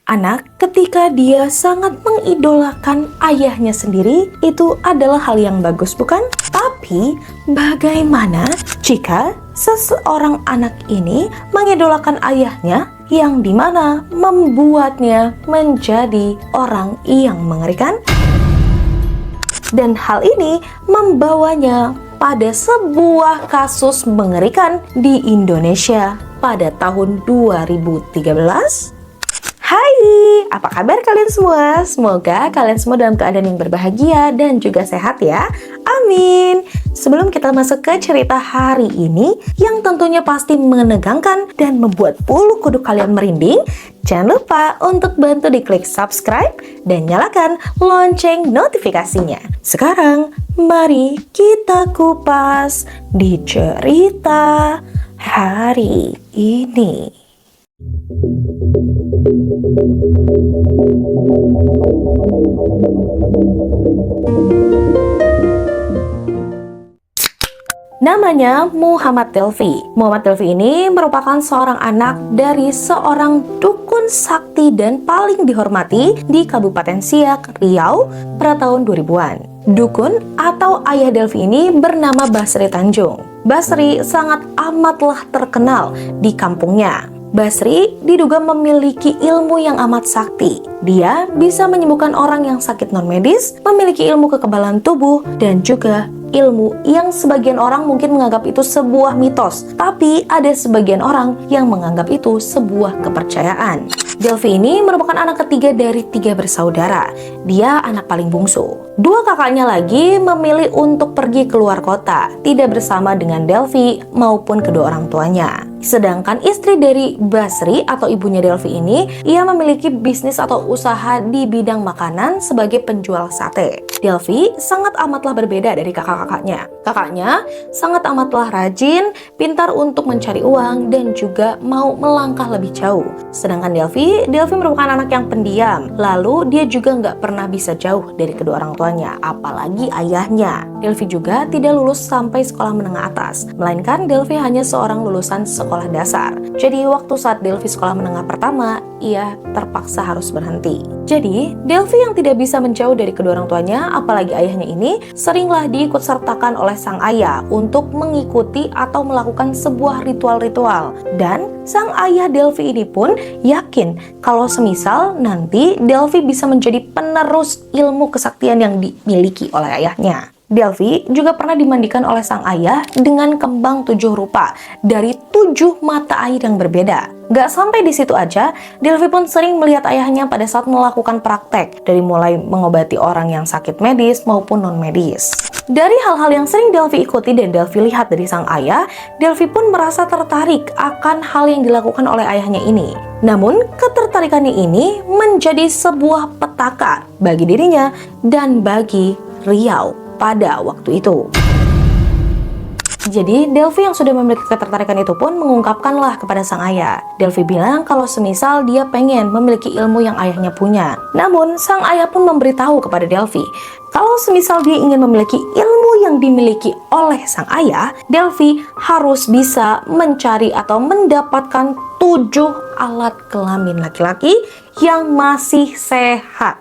Anak ketika dia sangat mengidolakan ayahnya sendiri itu adalah hal yang bagus, bukan? Tapi bagaimana jika seseorang anak ini mengidolakan ayahnya yang dimana membuatnya menjadi orang yang mengerikan? Dan hal ini membawanya pada sebuah kasus mengerikan di Indonesia pada tahun 2013. Hai, apa kabar kalian semua? Semoga kalian semua dalam keadaan yang berbahagia dan juga sehat ya. Amin. Sebelum kita masuk ke cerita hari ini yang tentunya pasti menegangkan dan membuat bulu kuduk kalian merinding, jangan lupa untuk bantu diklik subscribe dan nyalakan lonceng notifikasinya. Sekarang, mari kita kupas di cerita hari ini. Namanya Muhammad Delfi. Muhammad Delfi ini merupakan seorang anak dari seorang dukun sakti dan paling dihormati di Kabupaten Siak, Riau pada tahun 2000-an. Dukun atau ayah Delfi ini bernama Basri Tanjung. Basri sangat amatlah terkenal di kampungnya. Basri diduga memiliki ilmu yang amat sakti. Dia bisa menyembuhkan orang yang sakit non-medis, memiliki ilmu kekebalan tubuh, dan juga ilmu yang sebagian orang mungkin menganggap itu sebuah mitos. Tapi ada sebagian orang yang menganggap itu sebuah kepercayaan. Delfi ini merupakan anak ketiga dari 3 bersaudara. Dia anak paling bungsu. 2 kakaknya lagi memilih untuk pergi keluar kota, tidak bersama dengan Delfi maupun kedua orang tuanya. Sedangkan istri dari Basri atau ibunya Delfi ini, ia memiliki bisnis atau usaha di bidang makanan sebagai penjual sate. Delfi sangat amatlah berbeda dari kakak-kakaknya. Kakaknya sangat amatlah rajin, pintar untuk mencari uang, dan juga mau melangkah lebih jauh. Sedangkan Delfi merupakan anak yang pendiam. Lalu dia juga nggak pernah bisa jauh dari kedua orang tuanya, apalagi ayahnya. Delfi juga tidak lulus sampai sekolah menengah atas, melainkan Delfi hanya seorang lulusan sekolah dasar. Jadi waktu saat Delfi sekolah menengah pertama, ia terpaksa harus berhenti. Jadi Delfi yang tidak bisa menjauh dari kedua orang tuanya, apalagi ayahnya ini, seringlah diikutsertakan oleh sang ayah untuk mengikuti atau melakukan sebuah ritual-ritual. Dan sang ayah Delfi ini pun yakin kalau semisal nanti Delfi bisa menjadi penerus ilmu kesaktian yang dimiliki oleh ayahnya. Delfi juga pernah dimandikan oleh sang ayah dengan kembang 7 rupa dari 7 mata air yang berbeda. Gak sampai di situ aja, Delfi pun sering melihat ayahnya pada saat melakukan praktek, dari mulai mengobati orang yang sakit medis maupun non-medis. Dari hal-hal yang sering Delfi ikuti dan Delfi lihat dari sang ayah, Delfi pun merasa tertarik akan hal yang dilakukan oleh ayahnya ini. Namun, ketertarikannya ini menjadi sebuah petaka bagi dirinya dan bagi Riau pada waktu itu. Jadi, Delfi yang sudah memiliki ketertarikan itu pun mengungkapkanlah kepada sang ayah. Delfi bilang kalau semisal dia pengen memiliki ilmu yang ayahnya punya. Namun, sang ayah pun memberitahu kepada Delfi, kalau semisal dia ingin memiliki ilmu yang dimiliki oleh sang ayah, Delfi harus bisa mencari atau mendapatkan 7 alat kelamin laki-laki yang masih sehat.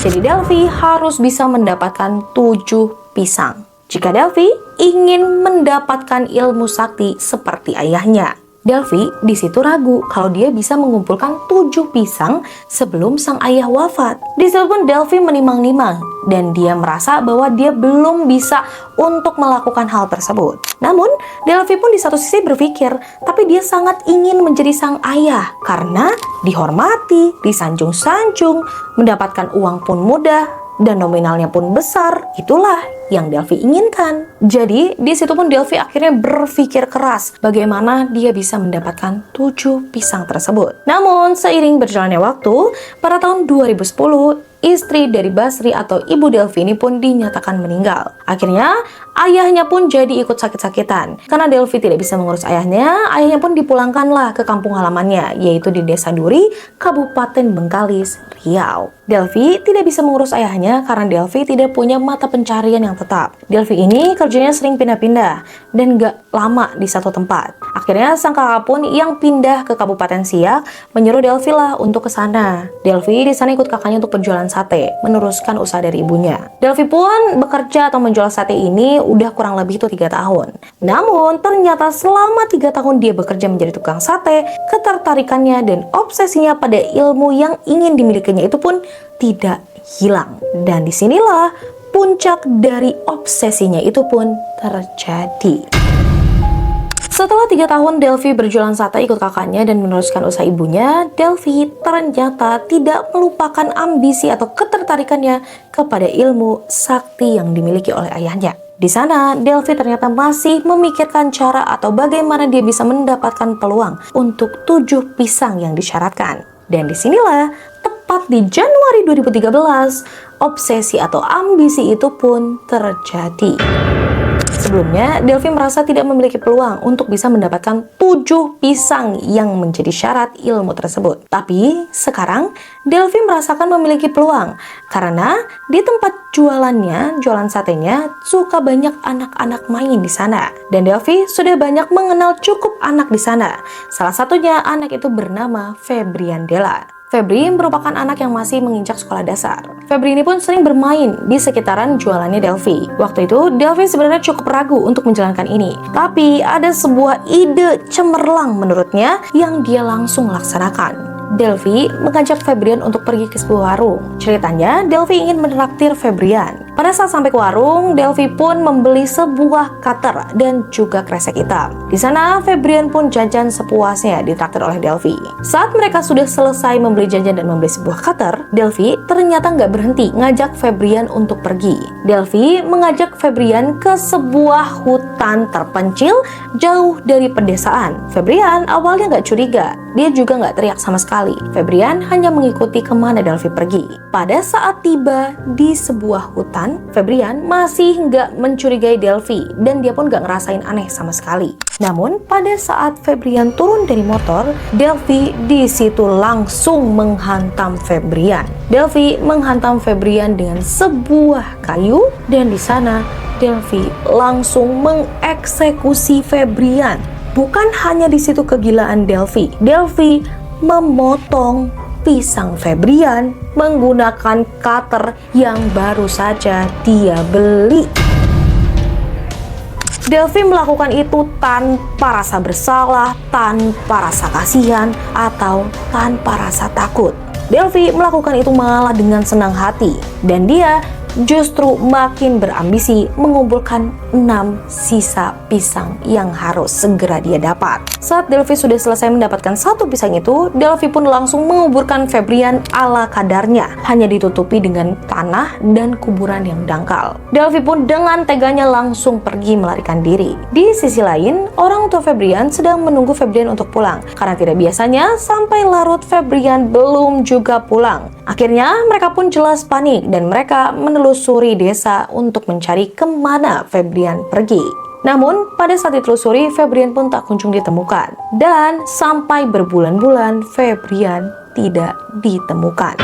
Jadi Delfi harus bisa mendapatkan 7 pisang jika Delfi ingin mendapatkan ilmu sakti seperti ayahnya. Delfi di situ ragu kalau dia bisa mengumpulkan 7 pisang sebelum sang ayah wafat. Di situ pun Delfi menimang-nimang dan dia merasa bahwa dia belum bisa untuk melakukan hal tersebut. Namun, Delfi pun di satu sisi berpikir, tapi dia sangat ingin menjadi sang ayah karena dihormati, disanjung-sanjung, mendapatkan uang pun mudah, dan nominalnya pun besar. Itulah yang Delfi inginkan. Jadi di situ pun Delfi akhirnya berpikir keras bagaimana dia bisa mendapatkan 7 pisang tersebut. Namun seiring berjalannya waktu, pada tahun 2010 istri dari Basri atau ibu Delfi ini pun dinyatakan meninggal. Akhirnya, ayahnya pun jadi ikut sakit-sakitan. Karena Delvi tidak bisa mengurus ayahnya pun dipulangkanlah ke kampung halamannya, yaitu di Desa Duri, Kabupaten Bengkalis, Riau. Delvi tidak bisa mengurus ayahnya karena Delvi tidak punya mata pencarian yang tetap. Delvi ini kerjanya sering pindah-pindah dan gak lama di satu tempat. Akhirnya sang kakak pun yang pindah ke Kabupaten Siak menyuruh Delvi lah untuk ke sana. Delvi di sana ikut kakaknya untuk berjualan sate, meneruskan usaha dari ibunya. Delvi pun bekerja atau menjual sate ini udah kurang lebih itu 3 tahun. Namun ternyata selama 3 tahun dia bekerja menjadi tukang sate, ketertarikannya dan obsesinya pada ilmu yang ingin dimilikinya itu pun tidak hilang. Dan disinilah puncak dari obsesinya itu pun terjadi. Setelah 3 tahun Delvi berjualan sate ikut kakaknya dan meneruskan usaha ibunya, Delvi ternyata tidak melupakan ambisi atau ketertarikannya kepada ilmu sakti yang dimiliki oleh ayahnya. Di sana, Delvi ternyata masih memikirkan cara atau bagaimana dia bisa mendapatkan peluang untuk 7 pisang yang disyaratkan. Dan disinilah, tepat di Januari 2013, obsesi atau ambisi itu pun terjadi. Sebelumnya, Delvi merasa tidak memiliki peluang untuk bisa mendapatkan 7 pisang yang menjadi syarat ilmu tersebut. Tapi, sekarang Delvi merasakan memiliki peluang karena di tempat jualan satenya suka banyak anak-anak main di sana. Dan Delvi sudah banyak mengenal cukup anak di sana. Salah satunya anak itu bernama Febrian Della. Febri merupakan anak yang masih menginjak sekolah dasar. Febri ini pun sering bermain di sekitaran jualannya Delvi. Waktu itu, Delvi sebenarnya cukup ragu untuk menjalankan ini. Tapi ada sebuah ide cemerlang menurutnya yang dia langsung laksanakan. Delvi mengajak Febrian untuk pergi ke sebuah warung. Ceritanya, Delvi ingin menraktir Febrian. Pada saat sampai ke warung, Delvi pun membeli sebuah cutter dan juga kresek hitam. Di sana, Febrian pun jajan sepuasnya ditraktir oleh Delvi. Saat mereka sudah selesai membeli jajan dan membeli sebuah cutter, Delvi ternyata nggak berhenti ngajak Febrian untuk pergi. Delvi mengajak Febrian ke sebuah hutan terpencil jauh dari pedesaan. Febrian awalnya nggak curiga. Dia juga nggak teriak sama sekali. Febrian hanya mengikuti kemana Delvi pergi. Pada saat tiba di sebuah hutan, Febrian masih nggak mencurigai Delvi dan dia pun nggak ngerasain aneh sama sekali. Namun pada saat Febrian turun dari motor, Delvi di situ langsung menghantam Febrian. Delvi menghantam Febrian dengan sebuah kayu dan di sana Delvi langsung mengeksekusi Febrian. Bukan hanya di situ kegilaan Delvi. Delvi memotong pisang Febrian menggunakan cutter yang baru saja dia beli. Delvi melakukan itu tanpa rasa bersalah, tanpa rasa kasihan, atau tanpa rasa takut. Delvi melakukan itu malah dengan senang hati, dan dia justru makin berambisi mengumpulkan 6 sisa pisang yang harus segera dia dapat. Saat Delvi sudah selesai mendapatkan 1 pisang itu, Delvi pun langsung menguburkan Febrian ala kadarnya, hanya ditutupi dengan tanah dan kuburan yang dangkal. Delvi pun dengan teganya langsung pergi melarikan diri. Di sisi lain, orang tua Febrian sedang menunggu Febrian untuk pulang, karena tidak biasanya sampai larut Febrian belum juga pulang. Akhirnya mereka pun jelas panik dan mereka menelusuri desa untuk mencari kemana Febrian pergi. Namun pada saat ditelusuri, Febrian pun tak kunjung ditemukan. Dan sampai berbulan-bulan Febrian tidak ditemukan.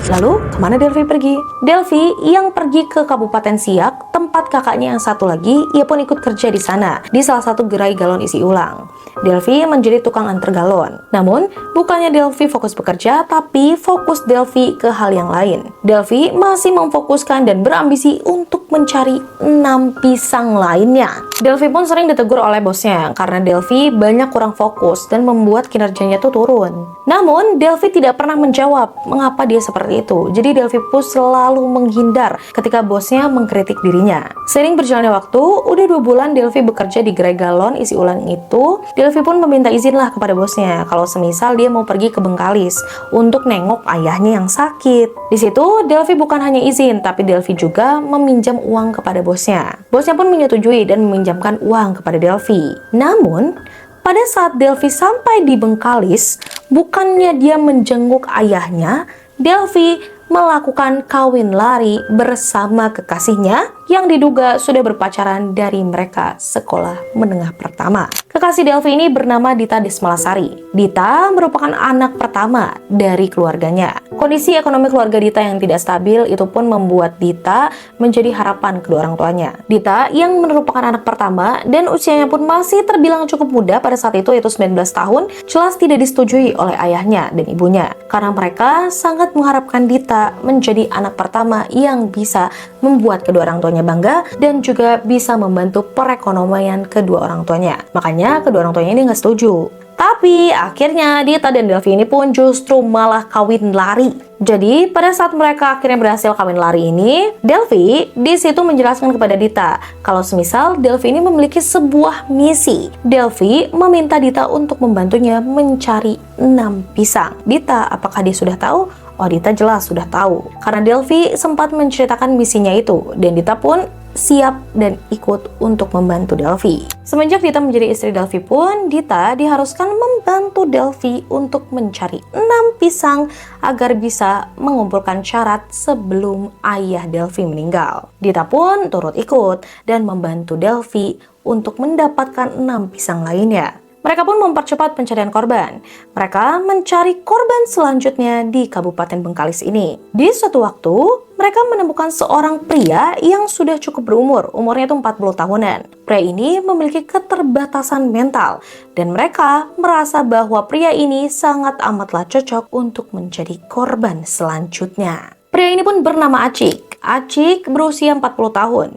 Lalu, kemana Delvi pergi? Delvi yang pergi ke Kabupaten Siak, tempat kakaknya yang satu lagi, ia pun ikut kerja di sana, di salah satu gerai galon isi ulang. Delvi menjadi tukang antar galon. Namun, bukannya Delvi fokus bekerja, tapi fokus Delvi ke hal yang lain. Delvi masih memfokuskan dan berambisi untuk mencari 6 pisang lainnya. Delvi pun sering ditegur oleh bosnya, karena Delvi banyak kurang fokus dan membuat kinerjanya tuh turun. Namun, Delvi tidak pernah menjawab mengapa dia seperti itu. Jadi Delvi pun selalu menghindar ketika bosnya mengkritik dirinya. Seiring berjalannya waktu, udah 2 bulan Delvi bekerja di gerai galon isi ulang itu. Delvi pun meminta izin lah kepada bosnya kalau semisal dia mau pergi ke Bengkalis untuk nengok ayahnya yang sakit. Di situ Delvi bukan hanya izin, tapi Delvi juga meminjam uang kepada bosnya. Bosnya pun menyetujui dan meminjamkan uang kepada Delvi. Namun pada saat Delvi sampai di Bengkalis, bukannya dia menjenguk ayahnya, Delvi melakukan kawin lari bersama kekasihnya yang diduga sudah berpacaran dari mereka sekolah menengah pertama. Kekasih Delvi ini bernama Dita Desmalasari. Dita merupakan anak pertama dari keluarganya. Kondisi ekonomi keluarga Dita yang tidak stabil itu pun membuat Dita menjadi harapan kedua orang tuanya. Dita yang merupakan anak pertama dan usianya pun masih terbilang cukup muda pada saat itu, yaitu 19 tahun, jelas tidak disetujui oleh ayahnya dan ibunya. Karena mereka sangat mengharapkan Dita menjadi anak pertama yang bisa membuat kedua orang tuanya bangga dan juga bisa membantu perekonomian kedua orang tuanya. Makanya kedua orang tuanya ini nggak setuju. Tapi akhirnya Dita dan Delvi ini pun justru malah kawin lari. Jadi pada saat mereka akhirnya berhasil kawin lari ini, Delvi di situ menjelaskan kepada Dita kalau semisal Delvi ini memiliki sebuah misi. Delvi meminta Dita untuk membantunya mencari 6 pisang. Dita, apakah dia sudah tahu? Oh, Dita jelas sudah tahu. Karena Delvi sempat menceritakan misinya itu dan Dita pun siap dan ikut untuk membantu Delvi. Semenjak Dita menjadi istri Delvi pun, Dita diharuskan membantu Delvi untuk mencari 6 pisang agar bisa mengumpulkan syarat sebelum ayah Delvi meninggal. Dita pun turut ikut dan membantu Delvi untuk mendapatkan 6 pisang lainnya. Mereka pun mempercepat pencarian korban. Mereka mencari korban selanjutnya di Kabupaten Bengkalis ini. Di suatu waktu, mereka menemukan seorang pria yang sudah cukup berumur, umurnya itu 40 tahunan. Pria ini memiliki keterbatasan mental, dan mereka merasa bahwa pria ini sangat amatlah cocok untuk menjadi korban selanjutnya. Pria ini pun bernama Acik. Acik berusia 40 tahun.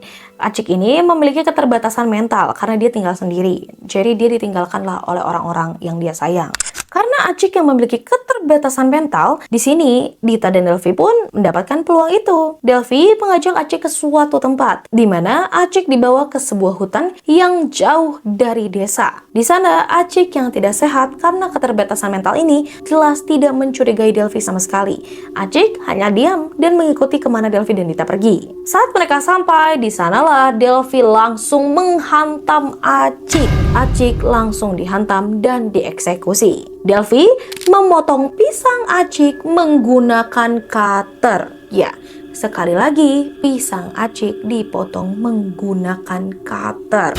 Acik ini memiliki keterbatasan mental karena dia tinggal sendiri. Jadi dia ditinggalkanlah oleh orang-orang yang dia sayang. Karena Acik yang memiliki keterbatasan mental, di sini Dita dan Delvi pun mendapatkan peluang itu. Delvi mengajak Acik ke suatu tempat, di mana Acik dibawa ke sebuah hutan yang jauh dari desa. Di sana Acik yang tidak sehat karena keterbatasan mental ini jelas tidak mencurigai Delvi sama sekali. Acik hanya diam dan mengikuti kemana Delvi dan Dita pergi. Saat mereka sampai, di sanalah Delvi langsung menghantam Acik. Acik langsung dihantam dan dieksekusi. Delvi memotong pisang Acik menggunakan cutter. Ya, sekali lagi pisang Acik dipotong menggunakan cutter.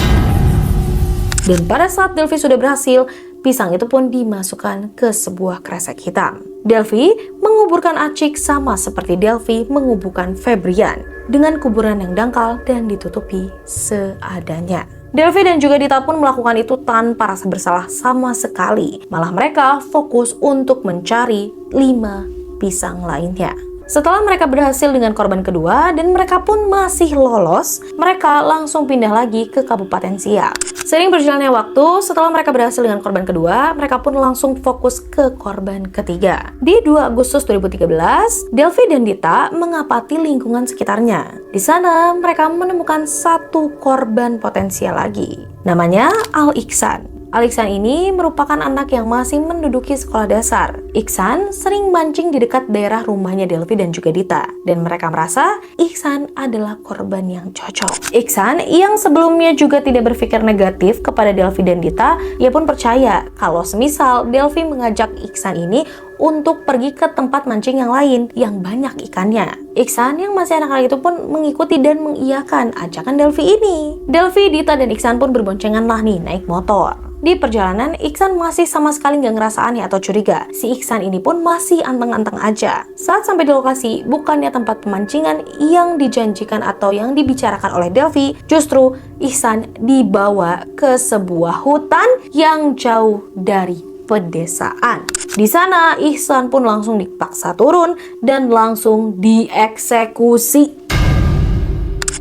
Dan pada saat Delvi sudah berhasil, pisang itu pun dimasukkan ke sebuah kresek hitam. Delvi menguburkan Acik sama seperti Delvi menguburkan Febrian, dengan kuburan yang dangkal dan ditutupi seadanya. Delvi dan juga Dita pun melakukan itu tanpa rasa bersalah sama sekali. Malah mereka fokus untuk mencari 5 pisang lainnya. Setelah mereka berhasil dengan korban kedua dan mereka pun masih lolos, mereka langsung pindah lagi ke Kabupaten Siak. Seiring berjalannya waktu, setelah mereka berhasil dengan korban kedua, mereka pun langsung fokus ke korban ketiga. Di 2 Agustus 2013, Delvi dan Dita mengapati lingkungan sekitarnya. Di sana, mereka menemukan satu korban potensial lagi. Namanya Al Iksan. Al Iksan ini merupakan anak yang masih menduduki sekolah dasar. Iksan sering mancing di dekat daerah rumahnya Delvi dan juga Dita. Dan mereka merasa Iksan adalah korban yang cocok. Iksan yang sebelumnya juga tidak berpikir negatif kepada Delvi dan Dita, ia pun percaya kalau semisal Delvi mengajak Iksan ini untuk pergi ke tempat mancing yang lain yang banyak ikannya. Iksan yang masih anak-anak itu pun mengikuti dan mengiyakan ajakan Delvi ini. Delvi, Dita, dan Iksan pun berboncengan lah nih naik motor. Di perjalanan, Iksan masih sama sekali nggak ngerasa aneh atau curiga. Si Iksan ini pun masih anteng-anteng aja. Saat sampai di lokasi, bukannya tempat pemancingan yang dijanjikan atau yang dibicarakan oleh Delvi, justru Iksan dibawa ke sebuah hutan yang jauh dari pedesaan. Di sana, Iksan pun langsung dipaksa turun dan langsung dieksekusi.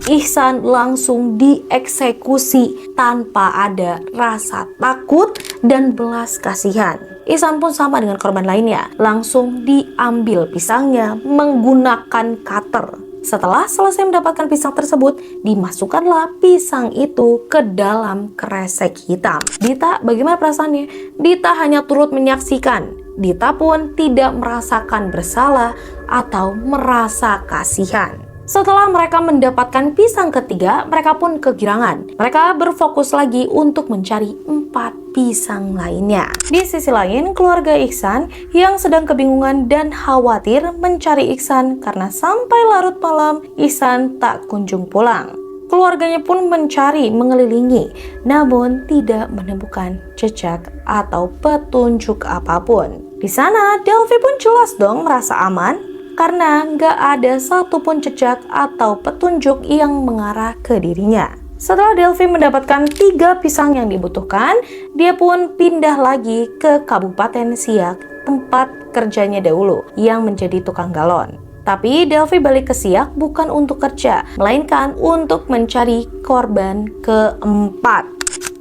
Iksan langsung dieksekusi tanpa ada rasa takut dan belas kasihan. Iksan pun sama dengan korban lainnya, langsung diambil pisangnya menggunakan cutter. Setelah selesai mendapatkan pisang tersebut, dimasukkanlah pisang itu ke dalam kresek hitam. Dita, bagaimana perasaannya? Dita hanya turut menyaksikan. Dita pun tidak merasakan bersalah atau merasa kasihan. Setelah mereka mendapatkan pisang ketiga, mereka pun kegirangan. Mereka berfokus lagi untuk mencari 4 pisang lainnya. Di sisi lain, keluarga Iksan yang sedang kebingungan dan khawatir mencari Iksan karena sampai larut malam, Iksan tak kunjung pulang. Keluarganya pun mencari mengelilingi, namun tidak menemukan jejak atau petunjuk apapun. Di sana, Delphi pun jelas dong merasa aman karena nggak ada satupun jejak atau petunjuk yang mengarah ke dirinya. Setelah Delphi mendapatkan 3 pisang yang dibutuhkan, dia pun pindah lagi ke Kabupaten Siak, tempat kerjanya dahulu, yang menjadi tukang galon. Tapi Delphi balik ke Siak bukan untuk kerja, melainkan untuk mencari korban keempat.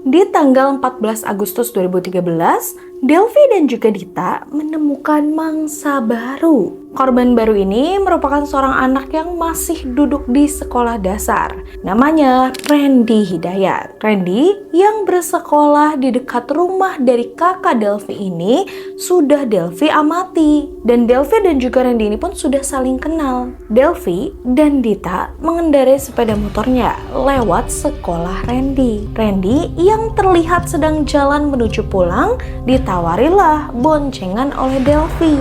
Di tanggal 14 Agustus 2013, Delphi dan juga Dita menemukan mangsa baru. Korban baru ini merupakan seorang anak yang masih duduk di sekolah dasar. Namanya Randy Hidayat. Randy yang bersekolah di dekat rumah dari kakak Delphi ini sudah Delphi amati. Dan Delphi dan juga Randy ini pun sudah saling kenal. Delphi dan Dita mengendarai sepeda motornya lewat sekolah Randy. Randy yang terlihat sedang jalan menuju pulang ditawarilah boncengan oleh Delphi.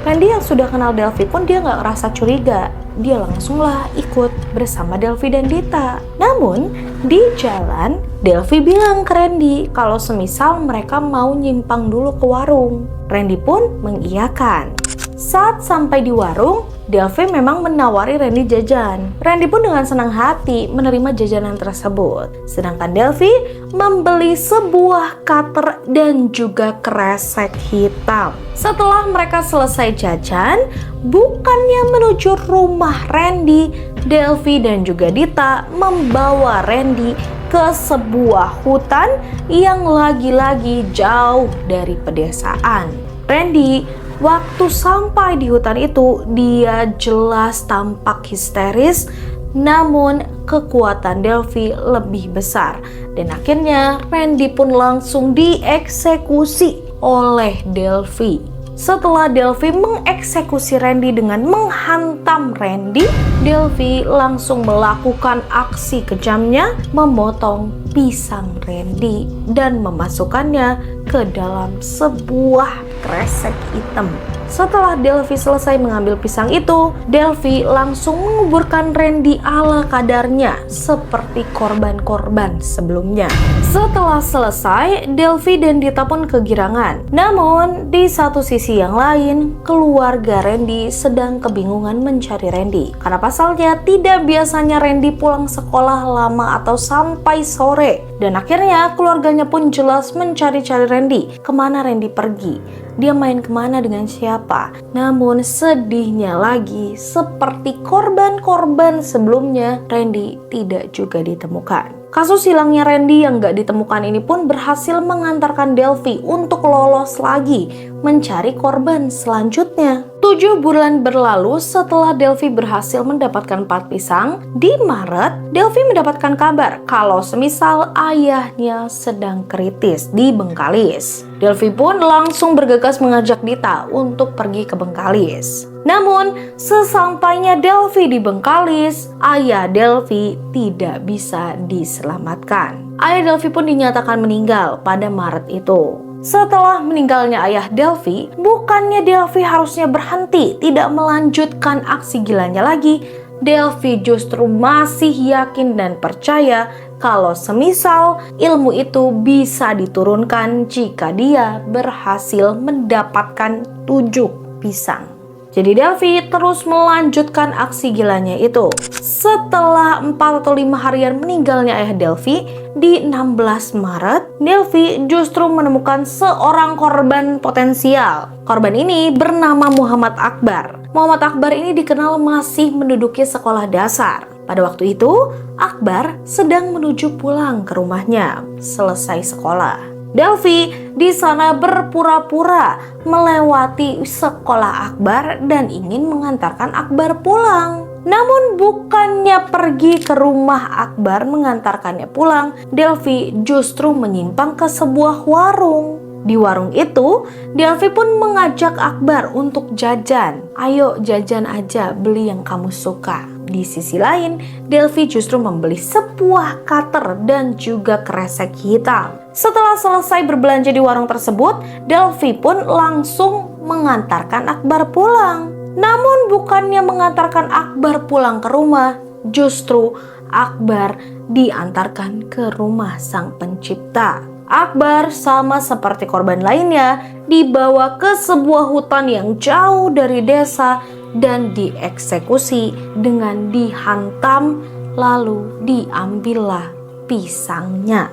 Randy yang sudah kenal Delphi pun dia nggak ngerasa curiga. Dia langsunglah ikut bersama Delphi dan Dita. Namun di jalan Delphi bilang ke Randy kalau semisal mereka mau nyimpang dulu ke warung. Randy pun mengiyakan. Saat sampai di warung, Delphi memang menawari Randy jajan. Randy pun dengan senang hati menerima jajanan tersebut. Sedangkan Delphi membeli sebuah cutter dan juga kresek hitam. Setelah mereka selesai jajan, bukannya menuju rumah Randy, Delphi dan juga Dita membawa Randy ke sebuah hutan yang lagi-lagi jauh dari pedesaan. Randy waktu sampai di hutan itu, dia jelas tampak histeris, namun kekuatan Delphi lebih besar. Dan akhirnya Randy pun langsung dieksekusi oleh Delphi. Setelah Delphi mengeksekusi Randy dengan menghantam Randy, Delphi langsung melakukan aksi kejamnya, memotong pisang Randy dan memasukkannya ke dalam sebuah kresek hitam. Setelah Delphi selesai mengambil pisang itu, Delphi langsung menguburkan Randy ala kadarnya seperti korban-korban sebelumnya. Setelah selesai, Delphi dan Dita pun kegirangan. Namun, di satu sisi yang lain, keluarga Randy sedang kebingungan mencari Randy. Karena pasalnya tidak biasanya Randy pulang sekolah lama atau sampai sore. Dan akhirnya keluarganya pun jelas mencari-cari Randy. Kemana Randy pergi? Dia main kemana dengan siapa? Namun sedihnya lagi, seperti korban-korban sebelumnya, Randy tidak juga ditemukan. Kasus hilangnya Randy yang gak ditemukan ini pun berhasil mengantarkan Delphi untuk lolos lagi mencari korban selanjutnya. 7 bulan berlalu setelah Delphi berhasil mendapatkan 4 pisang, di Maret Delphi mendapatkan kabar kalau semisal ayahnya sedang kritis di Bengkalis. Delphi pun langsung bergegas mengajak Dita untuk pergi ke Bengkalis. Namun, sesampainya Delphi di Bengkalis, ayah Delphi tidak bisa diselamatkan. Ayah Delphi pun dinyatakan meninggal pada Maret itu. Setelah meninggalnya ayah Delphi, bukannya Delphi harusnya berhenti, tidak melanjutkan aksi gilanya lagi. Delphi justru masih yakin dan percaya kalau semisal ilmu itu bisa diturunkan jika dia berhasil mendapatkan 7 pisang. Jadi Delphi terus melanjutkan aksi gilanya itu. Setelah 4 atau 5 harian meninggalnya ayah Delphi, di 16 Maret, Delphi justru menemukan seorang korban potensial. Korban ini bernama Muhammad Akbar. Muhammad Akbar ini dikenal masih menduduki sekolah dasar. Pada waktu itu, Akbar sedang menuju pulang ke rumahnya selesai sekolah. Delphi di sana berpura-pura melewati sekolah Akbar dan ingin mengantarkan Akbar pulang. Namun bukannya pergi ke rumah Akbar mengantarkannya pulang, Delphi justru menyimpang ke sebuah warung. Di warung itu, Delphi pun mengajak Akbar untuk jajan. Ayo jajan aja, beli yang kamu suka. Di sisi lain, Delphi justru membeli sebuah cutter dan juga kresek hitam. Setelah selesai berbelanja di warung tersebut, Delphi pun langsung mengantarkan Akbar pulang. Namun bukannya mengantarkan Akbar pulang ke rumah, justru Akbar diantarkan ke rumah sang pencipta. Akbar sama seperti korban lainnya dibawa ke sebuah hutan yang jauh dari desa dan dieksekusi dengan dihantam, lalu diambillah pisangnya.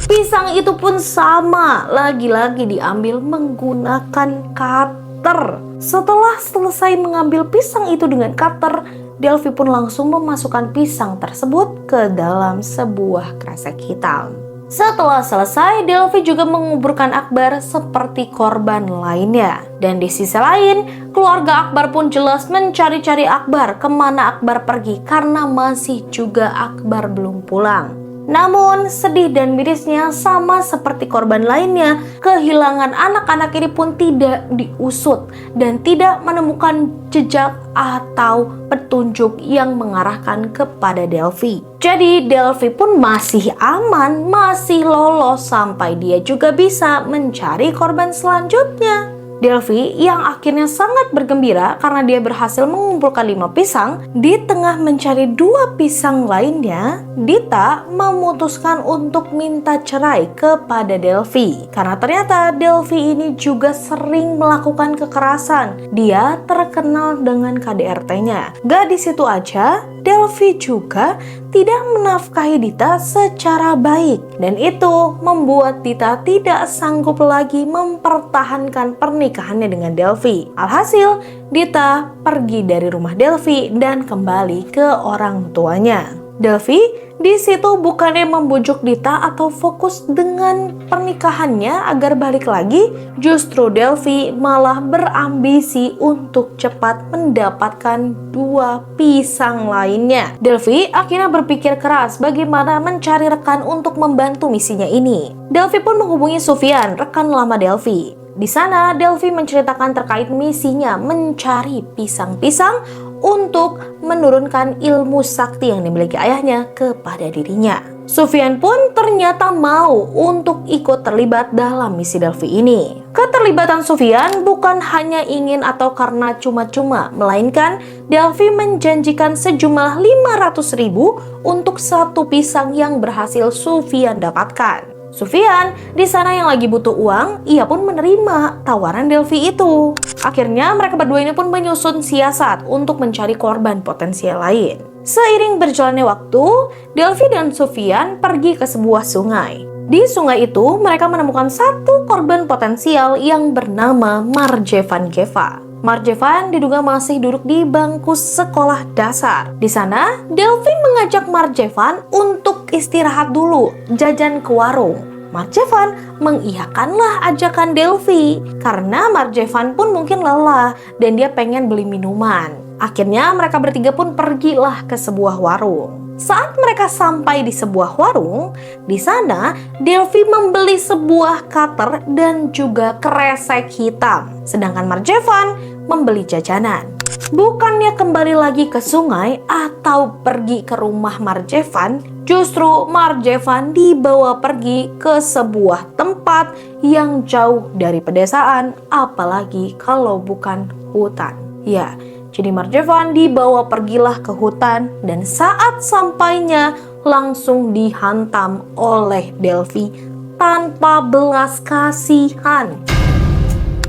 Pisang itu pun sama, lagi-lagi diambil menggunakan cutter. Setelah selesai mengambil pisang itu dengan cutter, Delphi pun langsung memasukkan pisang tersebut ke dalam sebuah kresek hitam. Setelah selesai, Delphi juga menguburkan Akbar seperti korban lainnya. Dan di sisi lain, keluarga Akbar pun jelas mencari-cari Akbar kemana Akbar pergi karena masih juga Akbar belum pulang. Namun, sedih dan mirisnya sama seperti korban lainnya, kehilangan anak-anak ini pun tidak diusut dan tidak menemukan jejak atau petunjuk yang mengarahkan kepada Delphi. Jadi Delphi pun masih aman, masih lolos sampai dia juga bisa mencari korban selanjutnya. Delphi yang akhirnya sangat bergembira karena dia berhasil mengumpulkan 5 pisang. Di tengah mencari 2 pisang lainnya, Dita memutuskan untuk minta cerai kepada Delphi. Karena ternyata Delphi ini juga sering melakukan kekerasan. Dia terkenal dengan KDRT-nya. Gak di situ aja, Delphi juga tidak menafkahi Dita secara baik. Dan itu membuat Dita tidak sanggup lagi mempertahankan pernikahannya dengan Delphi. Alhasil, Dita pergi dari rumah Delphi dan kembali ke orang tuanya. Delphi di situ bukannya membujuk Dita atau fokus dengan pernikahannya agar balik lagi, justru Delphi malah berambisi untuk cepat mendapatkan 2 pisang lainnya. Delphi akhirnya berpikir keras bagaimana mencari rekan untuk membantu misinya ini. Delphi pun menghubungi Sufyan, rekan lama Delphi. Di sana, Delphi menceritakan terkait misinya mencari pisang-pisang untuk menurunkan ilmu sakti yang dimiliki ayahnya kepada dirinya. Sufyan pun ternyata mau untuk ikut terlibat dalam misi Delphi ini. Keterlibatan Sufyan bukan hanya ingin atau karena cuma-cuma, melainkan Delphi menjanjikan sejumlah 500.000 untuk 1 pisang yang berhasil Sufyan dapatkan. Sufyan di sana yang lagi butuh uang, ia pun menerima tawaran Delphi itu. Akhirnya mereka berdua ini pun menyusun siasat untuk mencari korban potensial lain. Seiring berjalannya waktu, Delphi dan Sufyan pergi ke sebuah sungai. Di sungai itu mereka menemukan 1 korban potensial yang bernama Marjevan Geva. Marjevan diduga masih duduk di bangku sekolah dasar. Di sana, Delphi mengajak Marjevan untuk istirahat dulu, jajan ke warung. Marjevan mengiyakanlah ajakan Delphi karena Marjevan pun mungkin lelah dan dia pengen beli minuman. Akhirnya mereka bertiga pun pergilah ke sebuah warung. Saat mereka sampai di sebuah warung, di sana Delphi membeli sebuah cutter dan juga kresek hitam. Sedangkan Marjevan membeli jajanan. Bukannya kembali lagi ke sungai atau pergi ke rumah Marjevan, justru Marjevan dibawa pergi ke sebuah tempat yang jauh dari pedesaan, apalagi kalau bukan hutan. Ya, jadi Marjevan dibawa pergilah ke hutan dan saat sampainya langsung dihantam oleh Delphi tanpa belas kasihan.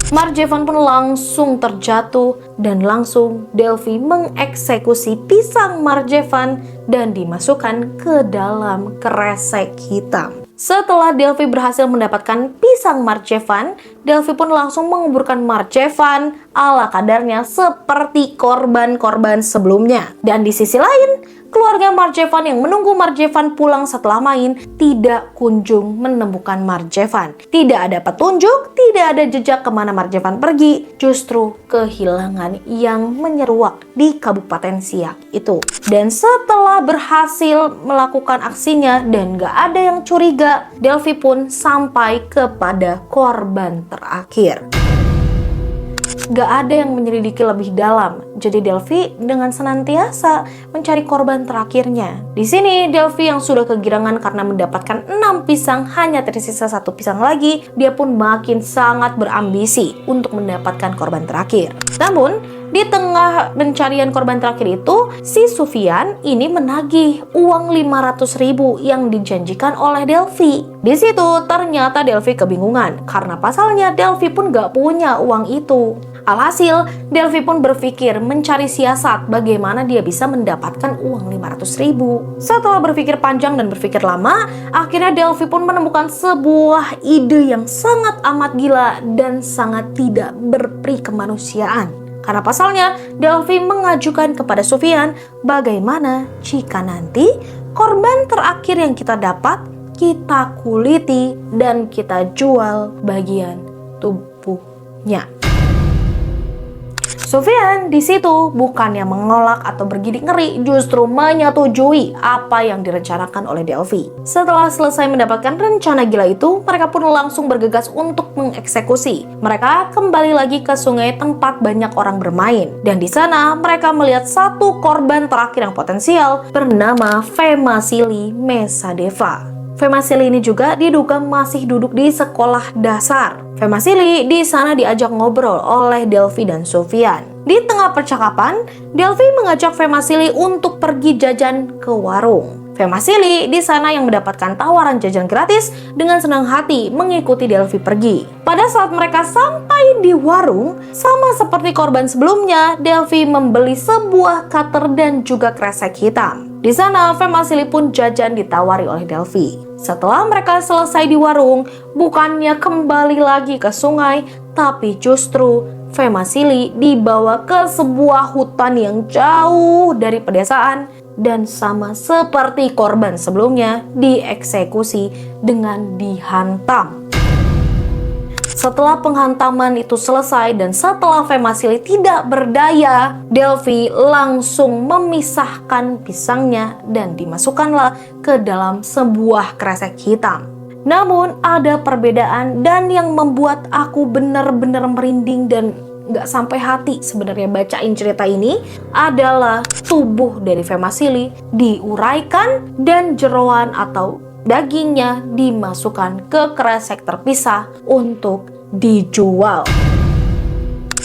Marjevan pun langsung terjatuh dan langsung Delphi mengeksekusi pisang Marjevan dan dimasukkan ke dalam kresek hitam. Setelah Delphi berhasil mendapatkan pisang Marjevan, Delphi pun langsung menguburkan Marjevan ala kadarnya seperti korban-korban sebelumnya. Dan di sisi lain, keluarga Marjevan yang menunggu Marjevan pulang setelah main tidak kunjung menemukan Marjevan. Tidak ada petunjuk, tidak ada jejak kemana Marjevan pergi, justru kehilangan yang menyeruak di Kabupaten Siak itu. Dan setelah berhasil melakukan aksinya dan gak ada yang curiga, Delphi pun sampai kepada korban terakhir. Gak ada yang menyelidiki lebih dalam, jadi Delphi dengan senantiasa mencari korban terakhirnya. Di sini Delphi yang sudah kegirangan karena mendapatkan 6 pisang, hanya tersisa 1 pisang lagi, dia pun makin sangat berambisi untuk mendapatkan korban terakhir. Namun Di tengah pencarian korban terakhir itu, si Sufyan ini menagih uang 500.000 yang dijanjikan oleh Delphi. Di situ ternyata Delphi kebingungan karena pasalnya Delphi pun gak punya uang itu. Alhasil, Delphi pun berpikir mencari siasat bagaimana dia bisa mendapatkan uang 500.000. Setelah berpikir panjang dan berpikir lama, akhirnya Delphi pun menemukan sebuah ide yang sangat amat gila dan sangat tidak berperi kemanusiaan. Karena pasalnya, Delphi mengajukan kepada Sufyan bagaimana jika nanti korban terakhir yang kita dapat, kita kuliti dan kita jual bagian tubuhnya. Sufyan di situ bukannya menolak atau bergidik ngeri, justru menyetujui apa yang direncanakan oleh Delphi. Setelah selesai mendapatkan rencana gila itu, mereka pun langsung bergegas untuk mengeksekusi. Mereka kembali lagi ke sungai tempat banyak orang bermain, dan di sana mereka melihat satu korban terakhir yang potensial bernama Femasili Mesadeva. Femasili ini juga diduga masih duduk di sekolah dasar. Femasili di sana diajak ngobrol oleh Delphi dan Sufyan. Di tengah percakapan, Delphi mengajak Femasili untuk pergi jajan ke warung. Femasili di sana yang mendapatkan tawaran jajan gratis dengan senang hati mengikuti Delphi pergi. Pada saat mereka sampai di warung, sama seperti korban sebelumnya, Delphi membeli sebuah cutter dan juga kresek hitam. Di sana, Femasili pun jajan ditawari oleh Delphi. Setelah mereka selesai di warung, bukannya kembali lagi ke sungai, tapi justru Femasili dibawa ke sebuah hutan yang jauh dari pedesaan dan sama seperti korban sebelumnya dieksekusi dengan dihantam. Setelah penghantaman itu selesai dan setelah Femasili tidak berdaya, Delphi langsung memisahkan pisangnya dan dimasukkanlah ke dalam sebuah kresek hitam. Namun ada perbedaan dan yang membuat aku benar-benar merinding dan gak sampai hati sebenarnya bacain cerita ini adalah tubuh dari Femasili diuraikan dan jeroan atau dagingnya dimasukkan ke kresek terpisah untuk dijual.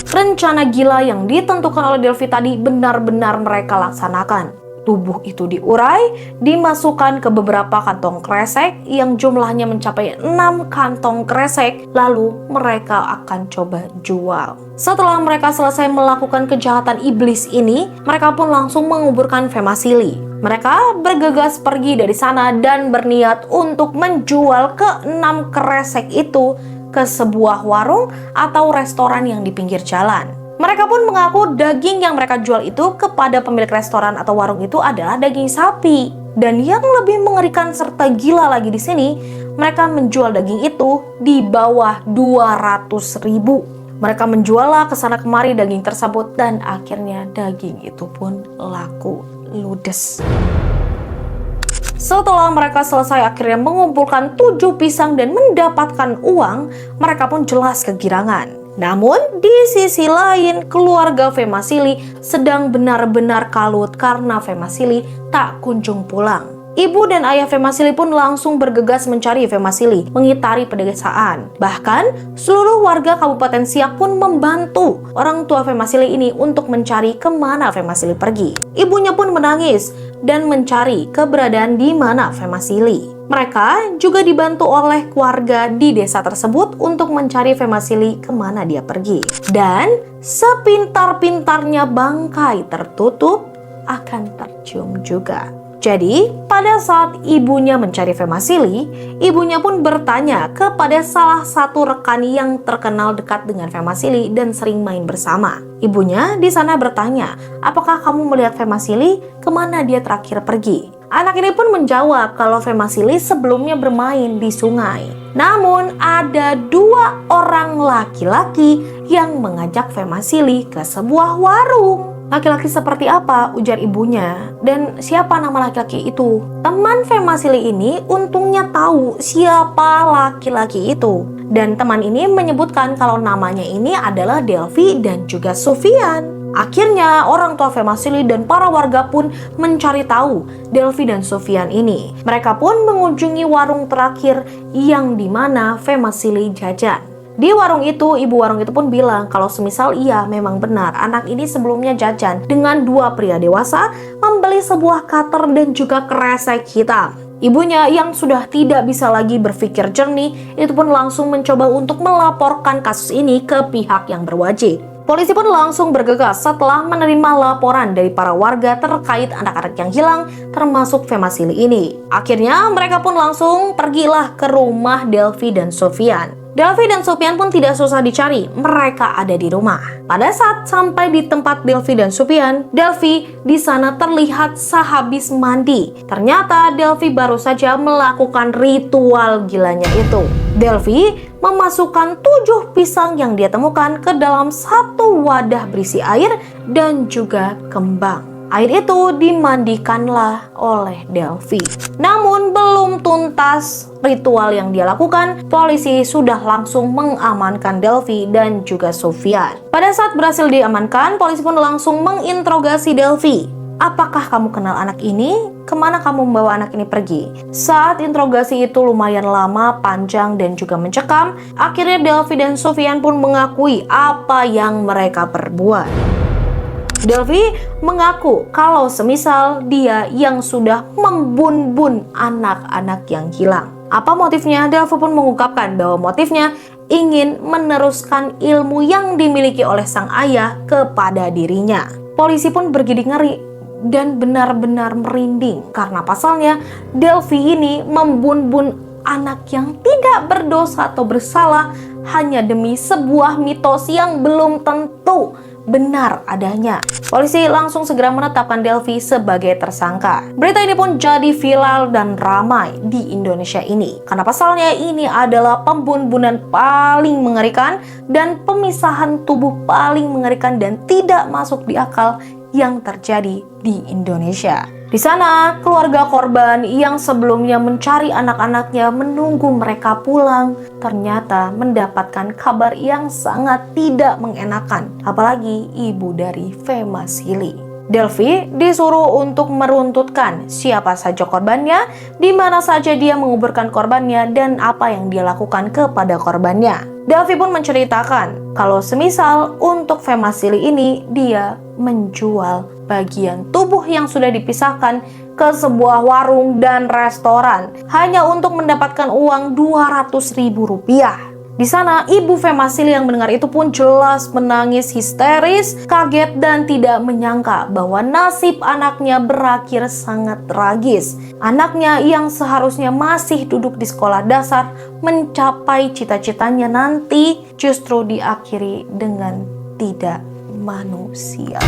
Rencana gila yang ditentukan oleh Delphi tadi benar-benar mereka laksanakan. Tubuh itu diurai, dimasukkan ke beberapa kantong kresek yang jumlahnya mencapai 6 kantong kresek, lalu mereka akan coba jual. Setelah mereka selesai melakukan kejahatan iblis ini, mereka pun langsung menguburkan Femasili. Mereka bergegas pergi dari sana dan berniat untuk menjual ke-6 kresek itu ke sebuah warung atau restoran yang di pinggir jalan. Mereka pun mengaku daging yang mereka jual itu kepada pemilik restoran atau warung itu adalah daging sapi. Dan yang lebih mengerikan serta gila lagi di sini, mereka menjual daging itu di bawah 200.000. Mereka menjuallah ke sana kemari daging tersebut dan akhirnya daging itu pun laku ludes. Setelah mereka selesai akhirnya mengumpulkan 7 pisang dan mendapatkan uang, mereka pun jelas kegirangan. Namun di sisi lain, keluarga Femasili sedang benar-benar kalut karena Femasili tak kunjung pulang. Ibu dan ayah Femasili pun langsung bergegas mencari Femasili, mengitari pedesaan. Bahkan seluruh warga Kabupaten Siak pun membantu orang tua Femasili ini untuk mencari kemana Femasili pergi. Ibunya pun menangis dan mencari keberadaan di mana Femasili. Mereka juga dibantu oleh keluarga di desa tersebut untuk mencari Femasili kemana dia pergi. Dan sepintar-pintarnya bangkai tertutup akan tercium juga. Jadi, pada saat ibunya mencari Femasili, ibunya pun bertanya kepada salah satu rekan yang terkenal dekat dengan Femasili dan sering main bersama. Ibunya di sana bertanya, apakah kamu melihat Femasili? Kemana dia terakhir pergi? Anak ini pun menjawab kalau Femasili sebelumnya bermain di sungai. Namun, ada 2 orang laki-laki yang mengajak Femasili ke sebuah warung. Laki-laki seperti apa? Ujar ibunya. Dan siapa nama laki-laki itu? Teman Femasili ini untungnya tahu siapa laki-laki itu. Dan teman ini menyebutkan kalau namanya ini adalah Delphi dan juga Sufyan. Akhirnya orang tua Femasili dan para warga pun mencari tahu Delphi dan Sufyan ini. Mereka pun mengunjungi warung terakhir yang dimana Femasili jajan. Di warung itu, ibu warung itu pun bilang kalau semisal iya memang benar anak ini sebelumnya jajan dengan dua pria dewasa membeli sebuah cutter dan juga kresek hitam. Ibunya yang sudah tidak bisa lagi berpikir jernih itu pun langsung mencoba untuk melaporkan kasus ini ke pihak yang berwajib. Polisi pun langsung bergegas setelah menerima laporan dari para warga terkait anak-anak yang hilang termasuk Femasili ini. Akhirnya mereka pun langsung pergilah ke rumah Delvi dan Sofian. Delvi dan Sofian pun tidak susah dicari, mereka ada di rumah. Pada saat sampai di tempat Delvi dan Sofian, Delvi di sana terlihat sehabis mandi. Ternyata Delvi baru saja melakukan ritual gilanya itu. Delvi memasukkan 7 pisang yang dia temukan ke dalam satu wadah berisi air dan juga kembang. Air itu dimandikanlah oleh Delvi. Namun belum tuntas ritual yang dia lakukan, polisi sudah langsung mengamankan Delvi dan juga Sofian. Pada saat berhasil diamankan, polisi pun langsung menginterogasi Delvi. Apakah kamu kenal anak ini? Kemana kamu membawa anak ini pergi? Saat interogasi itu lumayan lama, panjang, dan juga mencekam, akhirnya Delvi dan Sofian pun mengakui apa yang mereka perbuat. Delvi mengaku kalau semisal dia yang sudah membun-bun anak-anak yang hilang. Apa motifnya? Delvi pun mengungkapkan bahwa motifnya ingin meneruskan ilmu yang dimiliki oleh sang ayah kepada dirinya. Polisi pun bergidik ngeri dan benar-benar merinding karena pasalnya Delvi ini membun-bun anak yang tidak berdosa atau bersalah hanya demi sebuah mitos yang belum tentu benar adanya. Polisi langsung segera menetapkan Delvi sebagai tersangka. Berita ini pun jadi viral dan ramai di Indonesia ini karena pasalnya ini adalah pembunuhan paling mengerikan dan pemisahan tubuh paling mengerikan dan tidak masuk di akal yang terjadi di Indonesia. Di sana, keluarga korban yang sebelumnya mencari anak-anaknya menunggu mereka pulang, ternyata mendapatkan kabar yang sangat tidak mengenakan, apalagi ibu dari Femasili. Delvi disuruh untuk meruntutkan siapa saja korbannya, di mana saja dia menguburkan korbannya, dan apa yang dia lakukan kepada korbannya. Delvi pun menceritakan kalau semisal untuk Femasili ini dia menjual bagian tubuh yang sudah dipisahkan ke sebuah warung dan restoran hanya untuk mendapatkan uang Rp200.000. Di sana, ibu Femasili yang mendengar itu pun jelas menangis histeris, kaget dan tidak menyangka bahwa nasib anaknya berakhir sangat tragis. Anaknya yang seharusnya masih duduk di sekolah dasar mencapai cita-citanya nanti justru diakhiri dengan tidak manusia.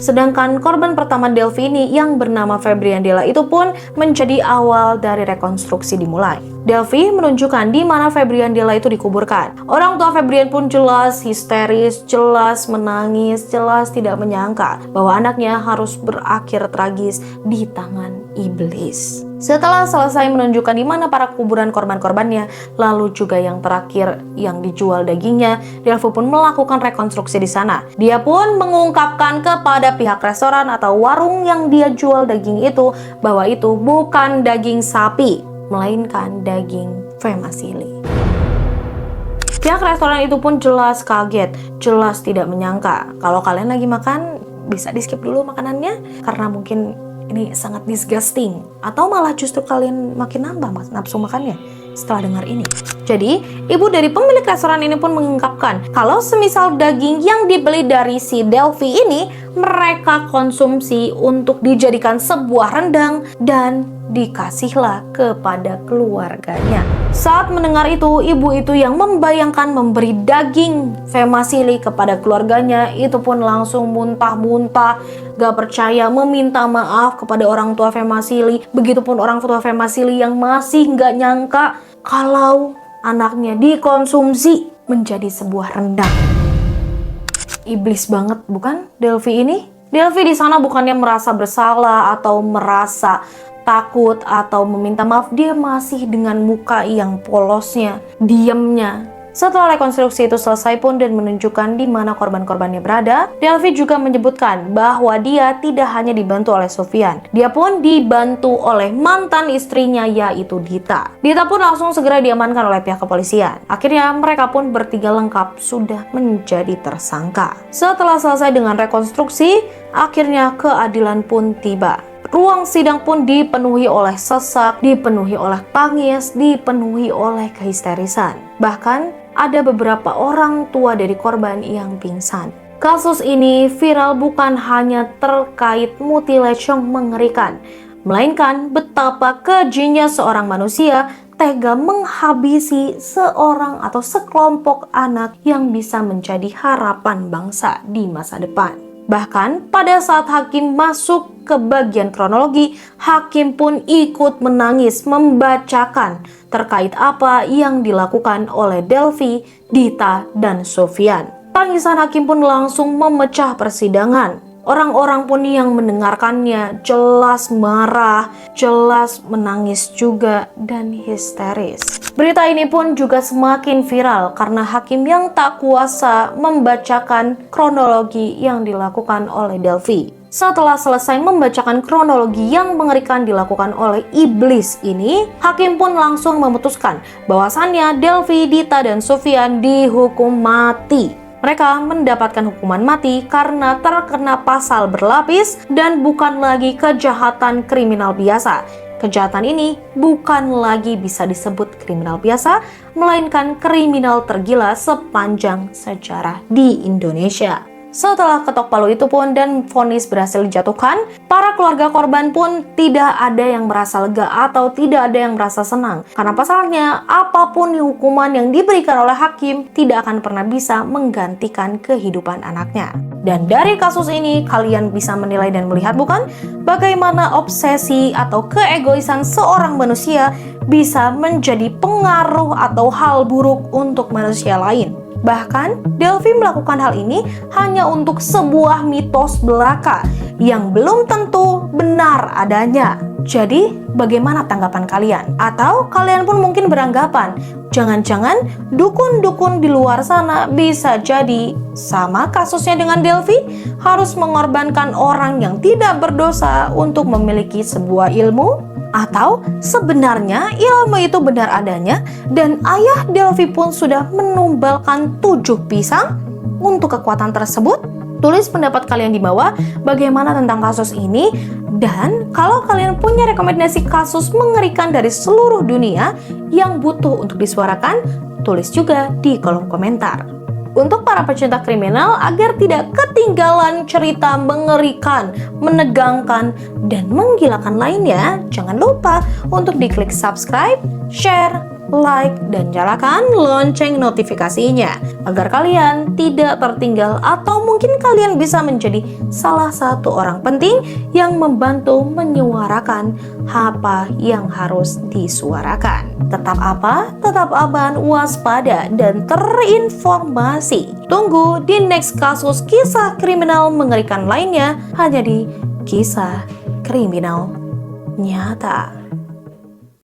Sedangkan korban pertama Delvi ini yang bernama Febriandela itu pun menjadi awal dari rekonstruksi dimulai. Delvi menunjukkan di mana Febriandela itu dikuburkan. Orang tua Febrian pun jelas histeris, jelas menangis, jelas tidak menyangka bahwa anaknya harus berakhir tragis di tangan iblis. Setelah selesai menunjukkan di mana para kuburan korban-korbannya, lalu juga yang terakhir yang dijual dagingnya, Delvi pun melakukan rekonstruksi di sana. Dia pun mengungkapkan kepada pihak restoran atau warung yang dia jual daging itu bahwa itu bukan daging sapi, melainkan daging Femasili. Pihak restoran itu pun jelas kaget, jelas tidak menyangka. Kalau kalian lagi makan, bisa di skip dulu makanannya karena mungkin ini sangat disgusting, atau malah justru kalian makin nambah nafsu makannya setelah dengar ini. Jadi, ibu dari pemilik restoran ini pun mengungkapkan kalau semisal daging yang dibeli dari si Delvi ini mereka konsumsi untuk dijadikan sebuah rendang dan dikasihlah kepada keluarganya. Saat mendengar itu, ibu itu yang membayangkan memberi daging Femasili kepada keluarganya itu pun langsung muntah-muntah, gak percaya, meminta maaf kepada orang tua Femasili. Begitupun orang tua Femasili yang masih gak nyangka kalau anaknya dikonsumsi menjadi sebuah rendang. Iblis banget bukan Delvi ini? Delvi di sana bukannya merasa bersalah atau merasa takut atau meminta maaf, dia masih dengan muka yang polosnya, diamnya, Setelah rekonstruksi itu selesai pun dan menunjukkan di mana korban-korbannya berada, Delvi juga menyebutkan bahwa dia tidak hanya dibantu oleh Sufyan, dia pun dibantu oleh mantan istrinya yaitu Dita. Dita pun langsung segera diamankan oleh pihak kepolisian. Akhirnya mereka pun bertiga lengkap sudah menjadi tersangka. Setelah selesai dengan rekonstruksi, akhirnya keadilan pun tiba. Ruang sidang pun dipenuhi oleh sesak, dipenuhi oleh tangis, dipenuhi oleh kehisterisan. Bahkan ada beberapa orang tua dari korban yang pingsan. Kasus ini viral bukan hanya terkait mutilasi yang mengerikan, melainkan betapa kejinya seorang manusia tega menghabisi seorang atau sekelompok anak yang bisa menjadi harapan bangsa di masa depan. Bahkan pada saat hakim masuk ke bagian kronologi, hakim pun ikut menangis membacakan terkait apa yang dilakukan oleh Delvi, Dita, dan Sufyan. Tangisan hakim pun langsung memecah persidangan. Orang-orang pun yang mendengarkannya jelas marah, jelas menangis juga, dan histeris. Berita ini pun juga semakin viral karena hakim yang tak kuasa membacakan kronologi yang dilakukan oleh Delvi. Setelah selesai membacakan kronologi yang mengerikan dilakukan oleh iblis ini, hakim pun langsung memutuskan bahwasannya Delvi, Dita, dan Sufyan dihukum mati. Mereka mendapatkan hukuman mati karena terkena pasal berlapis dan bukan lagi kejahatan kriminal biasa. Kejahatan ini bukan lagi bisa disebut kriminal biasa, melainkan kriminal tergila sepanjang sejarah di Indonesia. Setelah ketok palu itu pun dan vonis berhasil dijatuhkan, para keluarga korban pun tidak ada yang merasa lega atau tidak ada yang merasa senang. Karena pasalnya, apapun hukuman yang diberikan oleh hakim tidak akan pernah bisa menggantikan kehidupan anaknya. Dan dari kasus ini, kalian bisa menilai dan melihat bukan? Bagaimana obsesi atau keegoisan seorang manusia bisa menjadi pengaruh atau hal buruk untuk manusia lain. Bahkan, Delvi melakukan hal ini hanya untuk sebuah mitos belaka yang belum tentu benar adanya. Jadi, bagaimana tanggapan kalian? Atau kalian pun mungkin beranggapan, jangan-jangan dukun-dukun di luar sana bisa jadi sama kasusnya dengan Delvi, harus mengorbankan orang yang tidak berdosa untuk memiliki sebuah ilmu? Atau sebenarnya ilmu itu benar adanya dan ayah Delvi pun sudah menumbalkan 7 pisang untuk kekuatan tersebut? Tulis pendapat kalian di bawah bagaimana tentang kasus ini, dan kalau kalian punya rekomendasi kasus mengerikan dari seluruh dunia yang butuh untuk disuarakan, tulis juga di kolom komentar. Untuk para pecinta kriminal agar tidak ketinggalan cerita mengerikan, menegangkan, dan menggilakan lainnya, jangan lupa untuk diklik subscribe, share, like, dan nyalakan lonceng notifikasinya agar kalian tidak tertinggal atau mungkin kalian bisa menjadi salah satu orang penting yang membantu menyuarakan apa yang harus disuarakan. Tetap apa? Tetap aman, waspada, dan terinformasi. Tunggu di next kasus kisah kriminal mengerikan lainnya hanya di Kisah Kriminal Nyata.